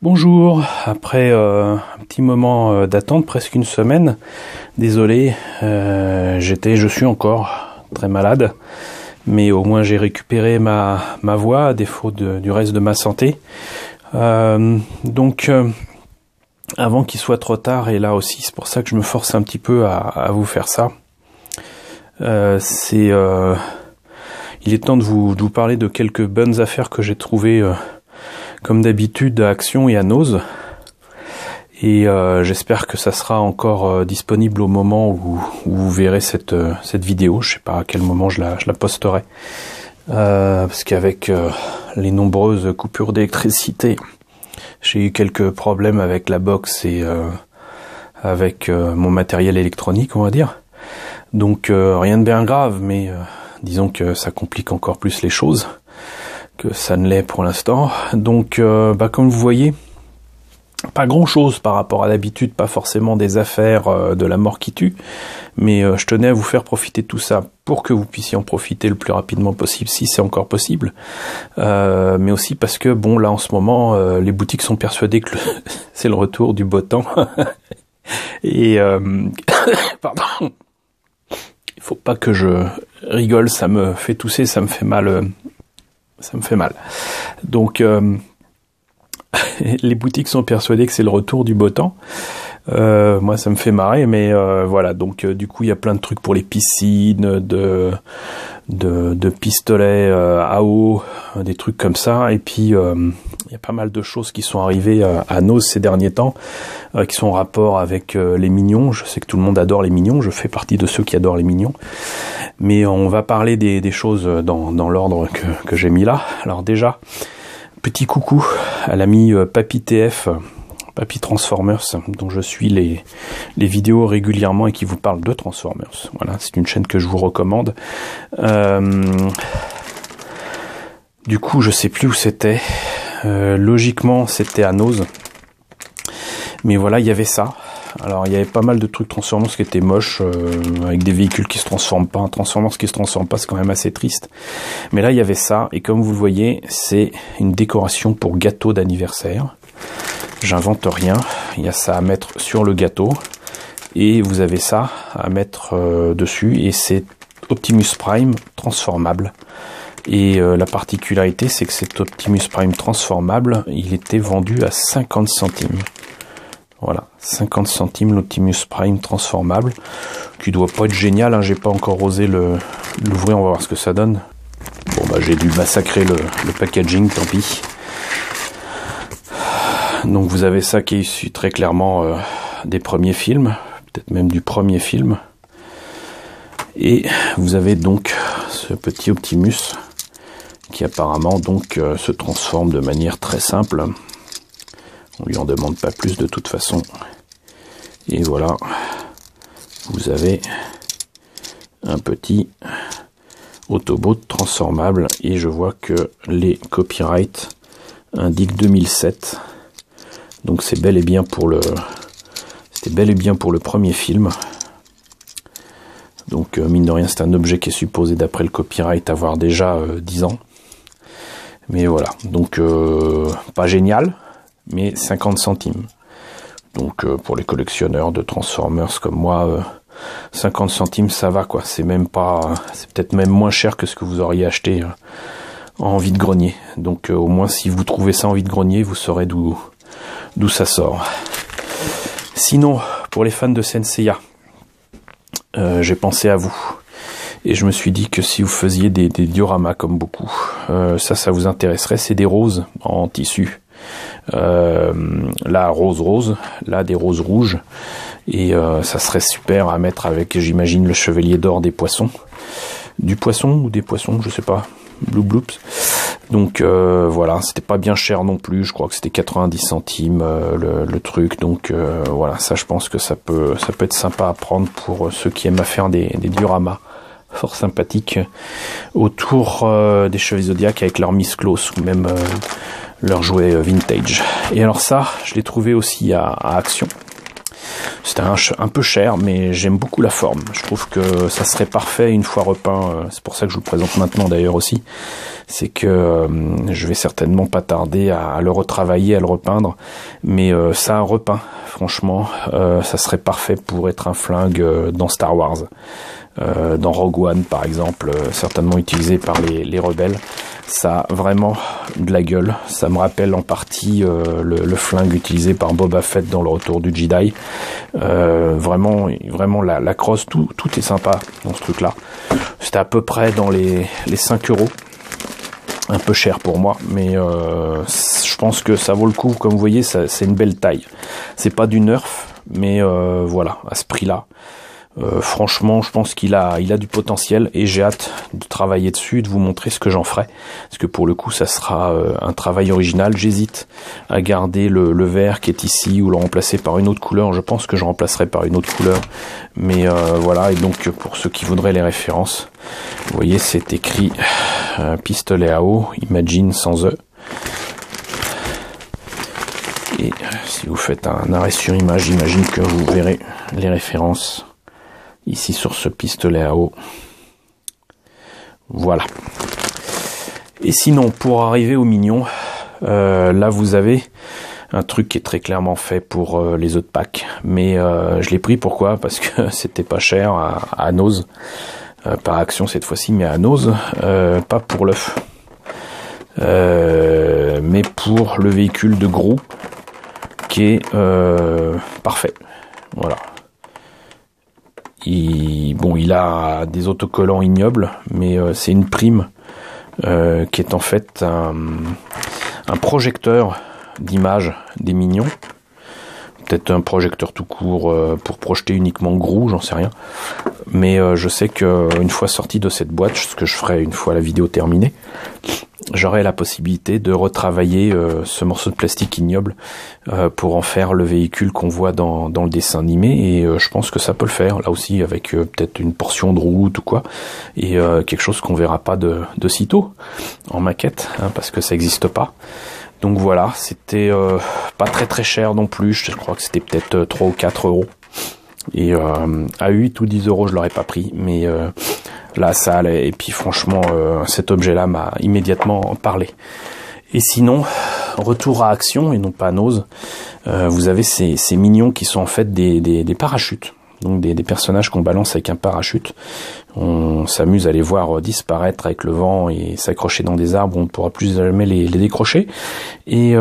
Bonjour, après un petit moment d'attente, presque une semaine, désolé, je suis encore très malade, mais au moins j'ai récupéré ma voix à défaut du reste de ma santé. Donc avant qu'il soit trop tard, et là aussi c'est pour ça que je me force un petit peu à vous faire ça, il est temps de vous parler de quelques bonnes affaires que j'ai trouvées comme d'habitude à Action et à Nose, et j'espère que ça sera encore disponible au moment où vous verrez cette vidéo. Je sais pas à quel moment je la posterai, parce qu'avec les nombreuses coupures d'électricité, j'ai eu quelques problèmes avec la box et avec mon matériel électronique, on va dire. Donc rien de bien grave, mais disons que ça complique encore plus les choses que ça ne l'est pour l'instant. Donc comme vous voyez, pas grand chose par rapport à d'habitude, pas forcément des affaires de la mort qui tue, mais je tenais à vous faire profiter de tout ça pour que vous puissiez en profiter le plus rapidement possible, si c'est encore possible, mais aussi parce que bon, là en ce moment les boutiques sont persuadées que c'est le retour du beau temps et pardon, il faut pas que je rigole, ça me fait tousser, ça me fait mal. Donc les boutiques sont persuadées que c'est le retour du beau temps. Moi ça me fait marrer, mais voilà, donc du coup il y a plein de trucs pour les piscines, de pistolets à eau, des trucs comme ça, et puis il y a pas mal de choses qui sont arrivées à Nose ces derniers temps, qui sont en rapport avec les mignons. Je sais que tout le monde adore les mignons, je fais partie de ceux qui adorent les mignons, mais on va parler des choses dans l'ordre que j'ai mis là. Alors déjà, petit coucou à l'ami Papy TF, Papy Transformers, dont je suis les vidéos régulièrement et qui vous parle de Transformers. Voilà, c'est une chaîne que je vous recommande. Du coup, je sais plus où c'était. Logiquement, c'était à Nose. Mais voilà, il y avait ça. Alors, il y avait pas mal de trucs Transformers qui étaient moches, avec des véhicules qui se transforment pas. Un Transformers qui se transforme pas, c'est quand même assez triste. Mais là, il y avait ça, et comme vous le voyez, c'est une décoration pour gâteau d'anniversaire. J'invente rien, il y a ça à mettre sur le gâteau, et vous avez ça à mettre dessus, et c'est Optimus Prime transformable. Et la particularité, c'est que cet Optimus Prime transformable, il était vendu à 50 centimes. Voilà, 50 centimes l'Optimus Prime transformable, qui doit pas être génial, hein, j'ai pas encore osé l'ouvrir, on va voir ce que ça donne. Bon bah j'ai dû massacrer le packaging, tant pis. Donc vous avez ça qui est issu très clairement des premiers films, peut-être même du premier film. Et vous avez donc ce petit Optimus qui apparemment donc se transforme de manière très simple. On lui en demande pas plus de toute façon. Et voilà, vous avez un petit Autobot transformable, et je vois que les copyrights indiquent 2007. Donc c'est bel et bien pour c'était bel et bien pour le premier film. Donc mine de rien, c'est un objet qui est supposé, d'après le copyright, avoir déjà 10 ans. Mais voilà, donc pas génial, mais 50 centimes. Donc pour les collectionneurs de Transformers comme moi, 50 centimes ça va quoi, c'est même pas, c'est peut-être même moins cher que ce que vous auriez acheté en vide-grenier. Donc au moins si vous trouvez ça en vide-grenier, vous saurez d'où ça sort. Sinon, pour les fans de Senseiya, j'ai pensé à vous. Et je me suis dit que si vous faisiez des dioramas comme beaucoup, ça vous intéresserait. C'est des roses en tissu. Là, rose, là, des roses rouges. Et ça serait super à mettre avec, j'imagine, le chevalier d'or des poissons. Du poisson ou des poissons, je sais pas. Blue Bloops. Donc voilà, c'était pas bien cher non plus, je crois que c'était 90 centimes le truc, donc voilà, ça je pense que ça peut être sympa à prendre pour ceux qui aiment à faire des dioramas fort sympathiques autour des Chevaliers Zodiac avec leur Miss Claus ou même leurs jouets vintage. Et alors ça, je l'ai trouvé aussi à Action. C'était un peu cher, mais j'aime beaucoup la forme. Je trouve que ça serait parfait une fois repeint. C'est pour ça que je vous le présente maintenant d'ailleurs aussi. C'est que je vais certainement pas tarder à le retravailler, à le repeindre. Mais ça, repeint, franchement, ça serait parfait pour être un flingue dans Star Wars. Dans Rogue One par exemple, certainement utilisé par les rebelles. Ça a vraiment de la gueule. Ça me rappelle en partie le flingue utilisé par Boba Fett dans le Retour du Jedi. Vraiment la crosse, tout est sympa dans ce truc-là. C'était à peu près dans les 5 €. Un peu cher pour moi, mais je pense que ça vaut le coup. Comme vous voyez, c'est une belle taille. C'est pas du nerf, mais voilà, à ce prix-là. Franchement, je pense qu'il a du potentiel et j'ai hâte de travailler dessus, de vous montrer ce que j'en ferai. Parce que pour le coup, ça sera un travail original. J'hésite à garder le vert qui est ici ou le remplacer par une autre couleur. Je pense que je remplacerai par une autre couleur. Mais voilà, et donc pour ceux qui voudraient les références, vous voyez, c'est écrit pistolet à eau, Imagine sans E. Et si vous faites un arrêt sur image, j'imagine que vous verrez les références ici sur ce pistolet à eau. Voilà. Et sinon, pour arriver au mignon, là vous avez un truc qui est très clairement fait pour les autres packs. Mais je l'ai pris, pourquoi? Parce que c'était pas cher à Nose. Par Action cette fois-ci, mais à Nose. Pas pour l'œuf. Mais pour le véhicule de Grou, qui est parfait. Voilà. Il a des autocollants ignobles, mais c'est une prime qui est en fait un projecteur d'image des mignons. Peut-être un projecteur tout court pour projeter uniquement Grou, j'en sais rien. Mais je sais qu'une fois sorti de cette boîte, ce que je ferai une fois la vidéo terminée, j'aurai la possibilité de retravailler ce morceau de plastique ignoble pour en faire le véhicule qu'on voit dans le dessin animé, et je pense que ça peut le faire, là aussi avec peut-être une portion de route ou quoi, et quelque chose qu'on verra pas de sitôt en maquette, hein, parce que ça n'existe pas. Donc voilà, c'était pas très cher non plus, je crois que c'était peut-être 3 ou 4 €. Et à 8 ou 10 € je l'aurais pas pris, mais là ça allait, et puis franchement cet objet là m'a immédiatement parlé. Et sinon, retour à Action et non pas à Nose, vous avez ces mignons qui sont en fait des parachutes, donc des personnages qu'on balance avec un parachute. On s'amuse à les voir disparaître avec le vent et s'accrocher dans des arbres, on ne pourra plus jamais les décrocher. Et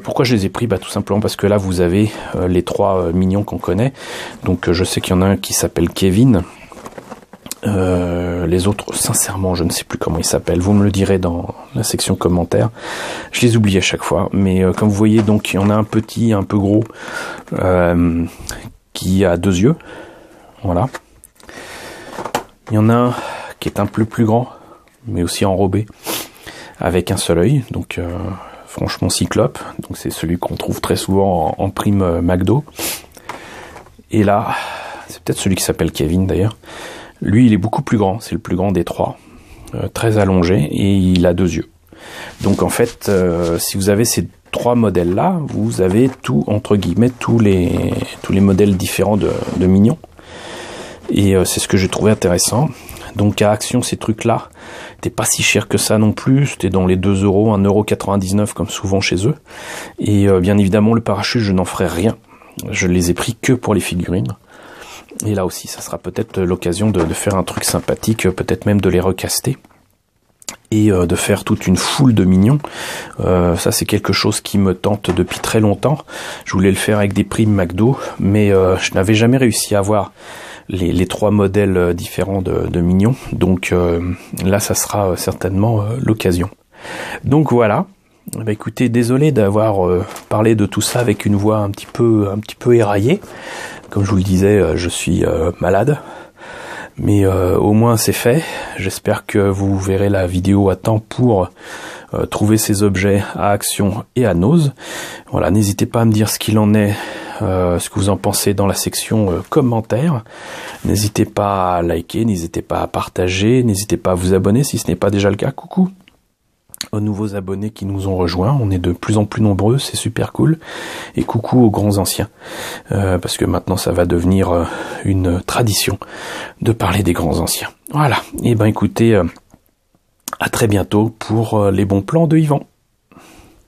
pourquoi je les ai pris? Tout simplement parce que là vous avez les 3 mignons qu'on connaît. Donc je sais qu'il y en a un qui s'appelle Kevin. Les autres, sincèrement, je ne sais plus comment ils s'appellent. Vous me le direz dans la section commentaires. Je les oublie à chaque fois. Mais comme vous voyez, donc il y en a un petit, un peu gros, qui a 2 yeux. Voilà. Il y en a un qui est un peu plus grand, mais aussi enrobé, avec un seul œil. Donc franchement Cyclope. Donc c'est celui qu'on trouve très souvent en prime McDo. Et là, c'est peut-être celui qui s'appelle Kevin d'ailleurs. Lui, il est beaucoup plus grand, c'est le plus grand des 3, très allongé, et il a 2 yeux. Donc en fait, si vous avez ces 3 modèles-là, vous avez tout, entre guillemets, tous les modèles différents de mignons. Et c'est ce que j'ai trouvé intéressant. Donc à Action, ces trucs-là n'étaient pas si chers que ça non plus, c'était dans les 2 €, 1,99 € comme souvent chez eux. Et bien évidemment, le parachute, je n'en ferai rien. Je les ai pris que pour les figurines. Et là aussi, ça sera peut-être l'occasion de faire un truc sympathique, peut-être même de les recaster. Et de faire toute une foule de mignons. Ça, c'est quelque chose qui me tente depuis très longtemps. Je voulais le faire avec des primes McDo, mais je n'avais jamais réussi à avoir les 3 modèles différents de mignons. Donc là, ça sera certainement l'occasion. Donc voilà. Écoutez, désolé d'avoir parlé de tout ça avec une voix un petit peu éraillée. Comme je vous le disais, je suis malade. Mais au moins c'est fait. J'espère que vous verrez la vidéo à temps pour trouver ces objets à Action et à Nose. Voilà, n'hésitez pas à me dire ce qu'il en est, ce que vous en pensez dans la section commentaires. N'hésitez pas à liker, n'hésitez pas à partager, n'hésitez pas à vous abonner si ce n'est pas déjà le cas. Coucou. aux nouveaux abonnés qui nous ont rejoints. On est de plus en plus nombreux, c'est super cool. Et coucou aux grands anciens, parce que maintenant ça va devenir une tradition de parler des grands anciens. Voilà, et ben écoutez, à très bientôt pour les bons plans de Yvan.